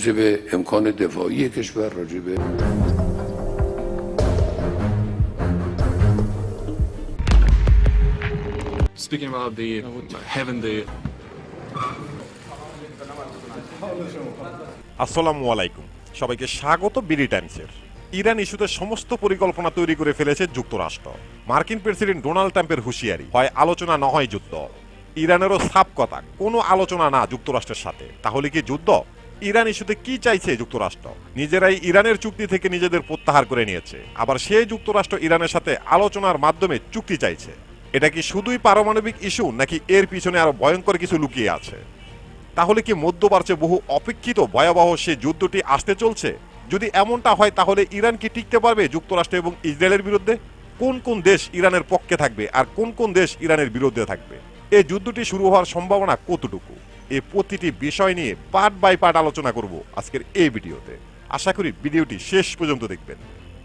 راجع به امکان دفاعی کشور، راجع به Speaking about the having the আসসালামু আলাইকুম, সবাইকে স্বাগত বিডি টাইমসের। ইরান ইস্যুতে সমস্ত পরিকল্পনা তৈরি করে ফেলেছে যুক্তরাষ্ট্র। মার্কিন প্রেসিডেন্ট ডোনাল্ড ট্রাম্পের হুঁশিয়ারি, হয় আলোচনা না হয় যুদ্ধ। ইরানেরও সাফ কথা, কোনো আলোচনা না যুক্তরাষ্ট্রের সাথে। তাহলে কি যুদ্ধ? ইরান ইস্যুতে কি চাইছে যুক্তরাষ্ট্র? নিজেরাই ইরানের চুক্তি থেকে নিজেদের প্রত্যাহার করে নিয়েছে, আবার সেই যুক্তরাষ্ট্র ইরানের সাথে আলোচনার মাধ্যমে চুক্তি চাইছে। এটা কি শুধুই পারমাণবিক ইস্যু, নাকি এর পিছনে আরো ভয়ঙ্কর কিছু লুকিয়ে আছে? তাহলে কি মধ্যপ্রাচ্যে বহু অপেক্ষিত ভয়াবহ সে যুদ্ধটি আসতে চলছে? যদি এমনটা হয়, তাহলে ইরান কি টিকতে পারবে যুক্তরাষ্ট্র এবং ইসরায়েলের বিরুদ্ধে? কোন কোন দেশ ইরানের পক্ষে থাকবে আর কোন কোন দেশ ইরানের বিরুদ্ধে থাকবে? এই যুদ্ধটি শুরু হওয়ার সম্ভাবনা কতটুকু? এই প্রতিটি বিষয় নিয়ে পার্ট বাই পার্ট আলোচনা করব আজকের এই ভিডিওতে। আশা করি ভিডিওটি শেষ পর্যন্ত দেখবেন।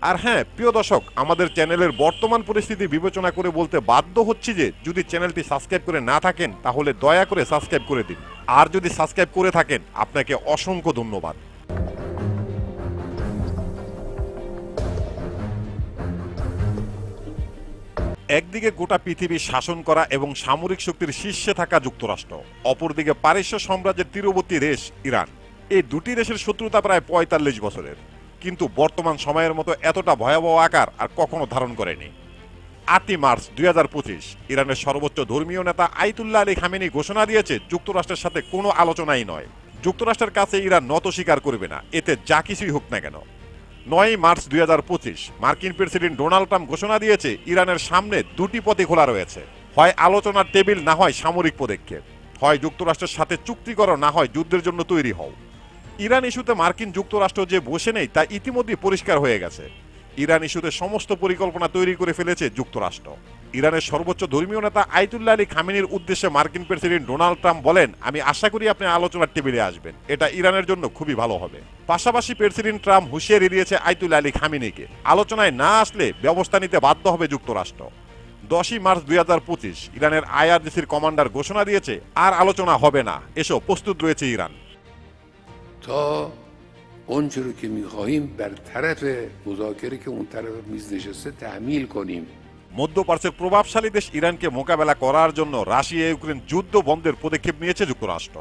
আর হ্যাঁ প্রিয় দর্শক, আমাদের চ্যানেলের বর্তমান পরিস্থিতি বিবেচনা করে বলতে বাধ্য হচ্ছি যে যদি চ্যানেলটি সাবস্ক্রাইব করে না থাকেন তাহলে দয়া করে সাবস্ক্রাইব করে দিন, আর যদি সাবস্ক্রাইব করে থাকেন আপনাকে অসংখ্য ধন্যবাদ। একদিকে গোটা পৃথিবী শাসন করা এবং সামরিক শক্তির শীর্ষে থাকা যুক্তরাষ্ট্র, অপরদিকে পারস্য সাম্রাজ্যের তীরবর্তী দেশ ইরান। এই দুটি দেশের শত্রুতা প্রায় ৪৫ বছরের, কিন্তু বর্তমান সময়ের মতো এতটা ভয়াবহ আকার আর কখনো ধারণ করেনি। ৮ই মার্চ ২০২৫ ইরানের সর্বোচ্চ ধর্মীয় নেতা আয়াতুল্লাহ আলী খামেনি ঘোষণা দিয়েছে যুক্তরাষ্ট্রের সাথে কোনো আলোচনাই নয়। যুক্তরাষ্ট্রের কাছে ইরান নত স্বীকার করবে না, এতে যা কিছুই হোক না কেন। ৯ই মার্চ ২০২৫ মার্কিন প্রেসিডেন্ট ডোনাল্ড ট্রাম্প ঘোষণা দিয়েছে ইরানের সামনে দুটি পথই খোলা রয়েছে, হয় আলোচনার টেবিল, না হয় সামরিক পদক্ষেপ। হয় যুক্তরাষ্ট্রের সাথে চুক্তি করো, না হয় যুদ্ধের জন্য তৈরি হও। ইরান ইস্যুতে মার্কিন যুক্তরাষ্ট্র যে বসে নেই তা ইতিমধ্যে পরিষ্কার হয়ে গেছে। ইরান ইস্যুতে সমস্ত পরিকল্পনা তৈরি করে ফেলেছে যুক্তরাষ্ট্র। ইরানের সর্বোচ্চ ধর্মীয় নেতা আয়াতুল্লাহ আলী খামেনির উদ্দেশ্যে মার্কিন প্রেসিডেন্ট ডোনাল্ড ট্রাম্প বলেন, আমি আশা করি আপনি আলোচনার টেবিলে আসবেন, এটা ইরানের জন্য খুবই ভালো হবে। পাশাপাশি প্রেসিডেন্ট ট্রাম্প হুঁশিয়ারি দিয়েছে আয়াতুল্লাহ আলী খামেনিকে, আলোচনায় না আসলে ব্যবস্থা নিতে বাধ্য হবে যুক্তরাষ্ট্র। ১০ই মার্চ ২০২৫ ইরানের আইআরজিসির কমান্ডার ঘোষণা দিয়েছে আর আলোচনা হবে না, এসো প্রস্তুত রয়েছে ইরান। تا اونچه رو که میخواهیم بر طرف مذاکره که اون طرف میز نشسته تحمیل کنیم। মধ্যপ্রাচ্যের প্রভাবশালী দেশ ইরানকে মোকাবেলা করার জন্য রাশিয়া ইউক্রেন যুদ্ধ বন্ধের পদক্ষেপ নিয়েছে যুক্তরাষ্ট্র।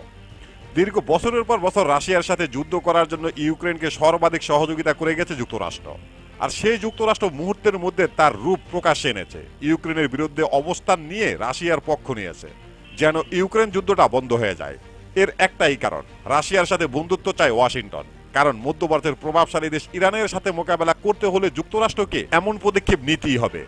দীর্ঘ বছরের পর বছর রাশিয়ার সাথে যুদ্ধ করার জন্য ইউক্রেনকে সর্বাধিক সহযোগিতা করে গেছে যুক্তরাষ্ট্র। আর সেই যুক্তরাষ্ট্র মুহূর্তের মধ্যে তার রূপ প্রকাশ্যে এনেছে, ইউক্রেনের বিরুদ্ধে অবস্থান নিয়ে রাশিয়ার পক্ষ নিয়েছে, যেন ইউক্রেন যুদ্ধটা বন্ধ হয়ে যায়। এর একটাই কারণ, রাশিয়ার সাথে বন্ধুত্ব চায় ওয়াশিংটন। কারণ মধ্যপ্রাচ্যের প্রভাবশালী দেশ ইরানের সাথে মোকাবেলা করতে হলে যুক্তরাষ্ট্রকে এমন পদক্ষেপ নিতেই হবে।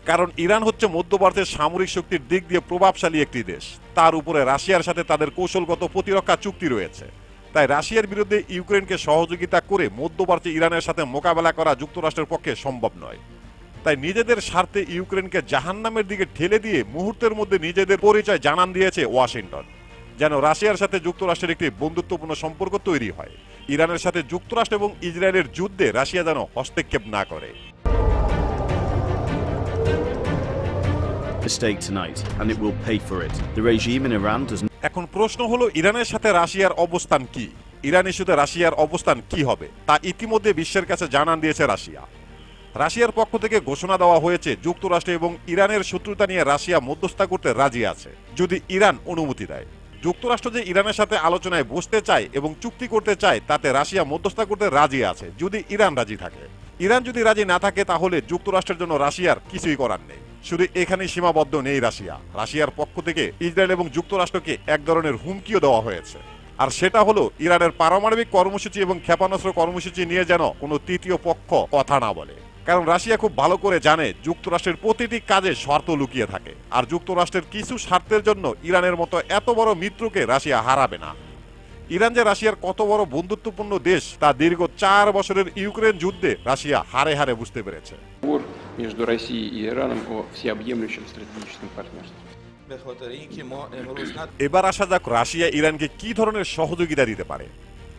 কারণ ইরান হচ্ছে মধ্যপ্রাচ্যের সামরিক শক্তির দিক দিয়ে প্রভাবশালী একটি দেশ, তার উপরে রাশিয়ার সাথে তাদের কৌশলগত প্রতিরক্ষা চুক্তি রয়েছে। তাই রাশিয়ার বিরুদ্ধে ইউক্রেনকে সহযোগিতা করে মধ্যপ্রাচ্যে ইরানের সাথে মোকাবেলা করা যুক্তরাষ্ট্রের পক্ষে সম্ভব নয়। তাই নিজেদের স্বার্থে ইউক্রেনকে জাহান্নামের দিকে ঠেলে দিয়ে মুহূর্তের মধ্যে নিজেদের পরিচয় জানান দিয়েছে ওয়াশিংটন, যেন রাশিয়ার সাথে যুক্তরাষ্ট্রের একটি বন্ধুত্বপূর্ণ সম্পর্ক তৈরি হয়। ইরানের সাথে যুক্তরাষ্ট্র এবং ইসরায়েলের যুদ্ধে রাশিয়া যেন হস্তক্ষেপ না করে। এখন প্রশ্ন হলো, ইরানের সাথে রাশিয়ার অবস্থান কি? ইরান ইস্যুতে রাশিয়ার অবস্থান কি হবে তা ইতিমধ্যে বিশ্বের কাছে জানান দিয়েছে রাশিয়া। রাশিয়ার পক্ষ থেকে ঘোষণা দেওয়া হয়েছে যুক্তরাষ্ট্র এবং ইরানের শত্রুতা নিয়ে রাশিয়া মধ্যস্থতা করতে রাজি আছে, যদি ইরান অনুমতি দেয়। যুক্তরাষ্ট্র যে ইরানের সাথে আলোচনায় বসতে চায় এবং চুক্তি করতে চায়, তাতে রাশিয়া মধ্যস্থতা করতে রাজি আছে, যদি ইরান রাজি থাকে। ইরান যদি রাজি না থাকে, তাহলে যুক্তরাষ্ট্রের জন্য রাশিয়ার কিছুই করার নেই। শুধু এখানে সীমাবদ্ধ নেই রাশিয়া, রাশিয়ার পক্ষ থেকে ইসরায়েল এবং যুক্তরাষ্ট্রকে এক ধরনের হুমকিও দেওয়া হয়েছে। আর সেটা হলো ইরানের পারমাণবিক কর্মসূচি এবং ক্ষেপণাস্ত্র কর্মসূচি নিয়ে যেন কোনো তৃতীয় পক্ষ কথা না বলে। কারণ রাশিয়া খুব ভালো করে জানে যুক্তরাষ্ট্রের প্রতিটি কাজে স্বার্থ লুকিয়ে থাকে, আর যুক্তরাষ্ট্রের কিছু স্বার্থের জন্য ইরানের মতো এত বড় মিত্রকে রাশিয়া হারাবে না। ইরান যে রাশিয়ার কত বড় বন্ধুত্বপূর্ণ দেশ তা দীর্ঘ ৪ বছরের ইউক্রেন যুদ্ধে রাশিয়া হারে হারে বুঝতে পেরেছে। между Россией и Ираном о всеобъемлющем стратегическом партнерстве. এবার আসা যাক রাশিয়া ইরানকে কি ধরনের সহযোগিতা দিতে পারে।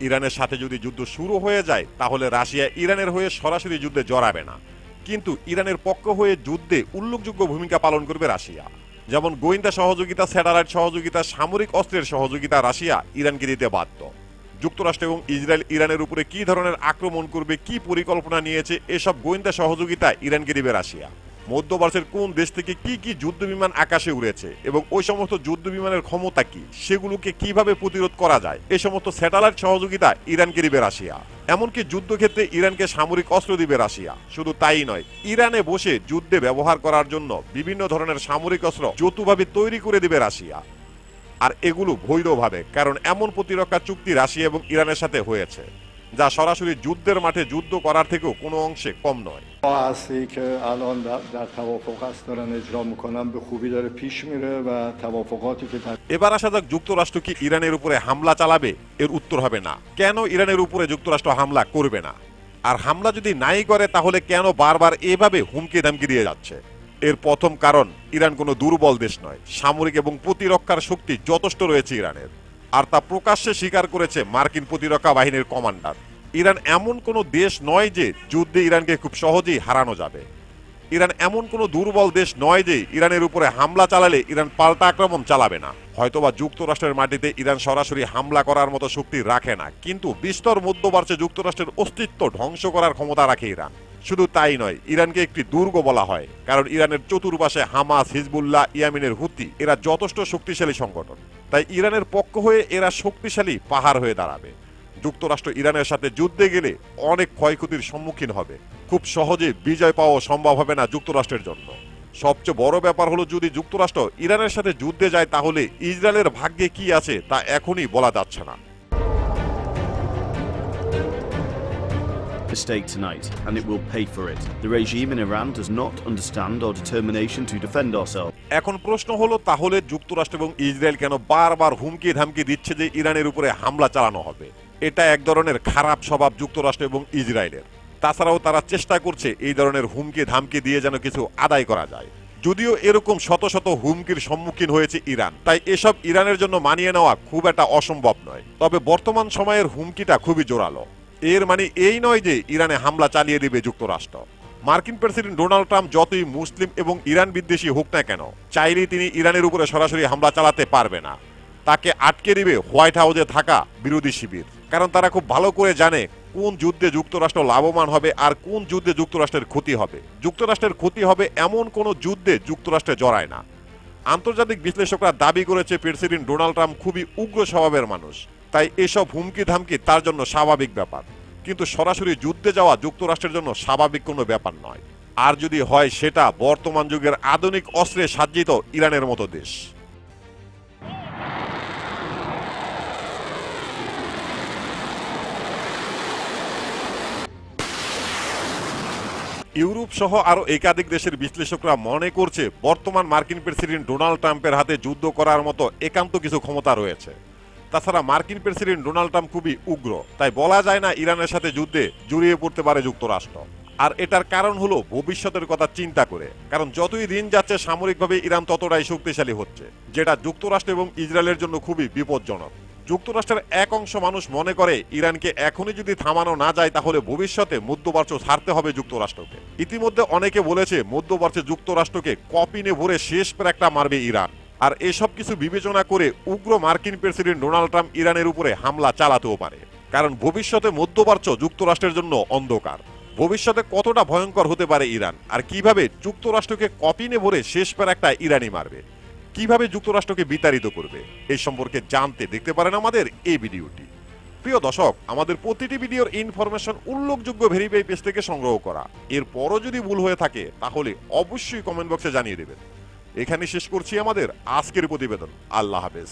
ইরানের সাথে যদি যুদ্ধ শুরু হয়ে যায়, তাহলে রাশিয়া ইরানের হয়ে সরাসরি যুদ্ধে জড়াবে না, কিন্তু ইরানের পক্ষ হয়ে যুদ্ধে উল্লেখযোগ্য ভূমিকা পালন করবে রাশিয়া। যেমন গোয়েন্দা সহযোগিতা, স্যাটেলাইট সহযোগিতা, সামরিক অস্ত্রের সহযোগিতা রাশিয়া ইরানকে দিতে বাধ্য। যুক্তরাষ্ট্র এবং ইসরায়েল ইরানের উপরে কি ধরনের আক্রমণ করবে, কি পরিকল্পনা নিয়েছে, এসব গোয়েন্দা সহযোগিতা ইরানকে দিবে রাশিয়া। মধ্যপ্রাচ্যের কোন দেশ থেকে কি কি যুদ্ধ বিমান আকাশে উড়েছে এবং ওই সমস্ত যুদ্ধ বিমানের ক্ষমতা কি, সেগুলোকে কিভাবে প্রতিরোধ করা যায়, এই সমস্ত স্যাটেলাইট সহযোগিতা ইরানকে দিবে রাশিয়া। এমনকি যুদ্ধক্ষেত্রে ইরানকে সামরিক অস্ত্র দিবে রাশিয়া। শুধু তাই নয়, ইরানে বসে যুদ্ধে ব্যবহার করার জন্য বিভিন্ন ধরনের সামরিক অস্ত্র যৌথভাবে তৈরি করে দিবে রাশিয়া। আর এগুলো বৈধভাবে, কারণ এমন প্রতিরক্ষা চুক্তি রাশিয়া এবং ইরানের সাথে হয়েছে যা সরাসরি যুদ্ধের মাঠে যুদ্ধ করার থেকেও কোনো অংশে কম নয়। اصلی که الان در توافق هست دارن اجرا میکنن به خوبی داره پیش میره و توافقاتی که এবার আসা যাক, যুক্তরাষ্ট্র কি ইরানের উপরে হামলা চালাবে? এর উত্তর হবে না। কেন ইরানের উপরে যুক্তরাষ্ট্র হামলা করবে না? আর হামলা যদি নাই করে তাহলে কেন বারবার এভাবে হুমকি ধামকি দিয়ে যাচ্ছে? এর প্রথম কারণ, ইরান কোনো দুর্বল দেশ নয়। সামরিক এবং প্রতিরক্ষার শক্তি যথেষ্ট রয়েছে ইরানের, আর তা প্রকাশ্যে স্বীকার করেছে মার্কিন প্রতিরক্ষা বাহিনীর কমান্ডার। ইরান এমন কোনো দেশ নয় যে যুদ্ধে ইরানকে খুব সহজেই হারানো যাবে। ইরান এমন কোনো দুর্বল দেশ নয় যে ইরানের উপরে হামলা চালালে ইরান পাল্টা আক্রমণ চালাবে না। হয়তোবা যুক্তরাষ্ট্রের মাটিতে ইরান সরাসরি হামলা করার মতো শক্তি রাখে না, কিন্তু বিস্তর মধ্যপ্রাচ্যে যুক্তরাষ্ট্রের অস্তিত্ব ধ্বংস করার ক্ষমতা রাখে ইরান। শুধু তাই নয়, ইরানকে একটি দুর্গ বলা হয়, কারণ ইরানের চতুর্পাশে হামাস, হিজবুল্লাহ, ইয়ামিনের হুতি, এরা যথেষ্ট শক্তিশালী সংগঠন। তাই ইরানের পক্ষ হয়ে এরা শক্তিশালী পাহাড় হয়ে দাঁড়াবে। যুক্তরাষ্ট্র ইরানের সাথে যুদ্ধে গেলে অনেক ক্ষয়ক্ষতির সম্মুখীন হবে। খুব সহজে বিজয় পাওয়া সম্ভব হবে না যুক্তরাষ্ট্রের জন্য। সবচেয়ে বড় ব্যাপার হলো, যদি যুক্তরাষ্ট্র ইরানের সাথে যুদ্ধে যায় তাহলে ইসরায়েলের ভাগ্যে কি আছে তা এখনই বলা যাচ্ছে না। Mistake tonight, and it will pay for it. The regime in Iran does not understand our determination to defend ourselves. এখন প্রশ্ন হলো, তাহলে যুক্তরাষ্ট্র এবং ইসরায়েল কেন বারবার হুমকি ধামকি দিচ্ছে যে ইরানের উপরে হামলা চালানো হবে? এটা এক ধরনের খারাপ স্বভাব যুক্তরাষ্ট্র এবং ইসরায়েলের। তাছাড়াও তারা চেষ্টা করছে এই ধরনের হুমকি ধামকি দিয়ে যেন কিছু আদায় করা যায়। যদিও এরকম শত শত হুমকির সম্মুখীন হয়েছে ইরান, তাই এসব ইরানের জন্য মানিয়ে নেওয়া খুব একটা অসম্ভব নয়। তবে বর্তমান সময়ের হুমকিটা খুবই জোরালো। এর মানে এই নয় যে ইরানে হামলা চালিয়ে দিবে যুক্তরাষ্ট্র। মার্কিন প্রেসিডেন্ট ডোনাল্ড ট্রাম্প যতই মুসলিম এবং ইরান বিদ্বেষী হোক না কেন, চাইলেই তিনি ইরানের উপরে সরাসরি হামলা চালাতে পারবে না। তাকে আটকে দিবে হোয়াইট হাউসে থাকা বিরোধী শিবির, কারণ তারা খুব ভালো করে জানে কোন যুদ্ধে যুক্তরাষ্ট্র লাভবান হবে আর কোন যুদ্ধে যুক্তরাষ্ট্রের ক্ষতি হবে। যুক্তরাষ্ট্রের ক্ষতি হবে এমন কোনো যুদ্ধে যুক্তরাষ্ট্রে জড়ায় না। আন্তর্জাতিক বিশ্লেষকরা দাবি করেছে প্রেসিডেন্ট ডোনাল্ড ট্রাম্প খুবই উগ্র স্বভাবের মানুষ, তাই এসব হুমকি ধামকি তার জন্য স্বাভাবিক ব্যাপার। কিন্তু সরাসরি যুদ্ধে যাওয়া যুক্তরাষ্ট্রের জন্য স্বাভাবিক কোনো ব্যাপার নয়। আর যদি হয় সেটা বর্তমান যুগের আধুনিক অস্ত্রে সজ্জিত ইরানের মতো দেশ। ইউরোপ সহ আরো একাধিক দেশের বিশ্লেষকরা মনে করছে বর্তমান মার্কিন প্রেসিডেন্ট ডোনাল্ড ট্রাম্পের হাতে যুদ্ধ করার মতো একান্ত কিছু ক্ষমতা রয়েছে। তাছাড়া মার্কিন প্রেসিডেন্ট ডোনাল্ড ট্রাম্প খুবই উগ্র, তাই বলা যায় না ইরানের সাথে যুদ্ধে জড়িয়ে পড়তে পারে যুক্তরাষ্ট্র। আর এটার কারণ হলো ভবিষ্যতের কথা চিন্তা করে, কারণ যতই দিন যাচ্ছে সামরিকভাবে ইরান ততটাই শক্তিশালী হচ্ছে, যেটা যুক্তরাষ্ট্র এবং ইসরায়েলের জন্য খুবই বিপজ্জনক। যুক্তরাষ্ট্রের এক অংশ মানুষ মনে করে ইরানকে এখনই যদি থামানো না যায় তাহলে ভবিষ্যতে মধ্যপ্রাচ্য ছাড়তে হবে যুক্তরাষ্ট্রকে। ইতিমধ্যে অনেকে বলেছে মধ্যপ্রাচ্যে যুক্তরাষ্ট্রকে কপিনে ভরে শেষ প্যাকটা মারবে ইরান। আর এসব কিছু বিবেচনা করে উগ্র মার্কিন প্রেসিডেন্ট ডোনাল্ড ট্রাম্প ইরানের উপরে হামলা চালাতেও পারে, কারণ ভবিষ্যতে মধ্যপ্রাচ্য যুক্তরাষ্ট্রের জন্য অন্ধকার। ভবিষ্যতে কতটা ভয়ঙ্কর হতে পারে ইরান, আর কিভাবে যুক্তরাষ্ট্রকে কপিনে ভরে শেষ প্যাকটা ইরানই মারবে, কিভাবে যুক্তরাষ্ট্রকে বিতাড়িত করবে, এই সম্পর্কে জানতে দেখতে পারেন আমাদের এই ভিডিওটি। প্রিয় দর্শক, আমাদের প্রতিটি ভিডিওর ইনফরমেশন উল্লেখযোগ্য ভেরিফাই পেজ থেকে সংগ্রহ করা। এরপরও যদি ভুল হয়ে থাকে তাহলে অবশ্যই কমেন্ট বক্সে জানিয়ে দেবেন। এখানে শেষ করছি আমাদের আজকের প্রতিবেদন। আল্লাহ হাফেজ।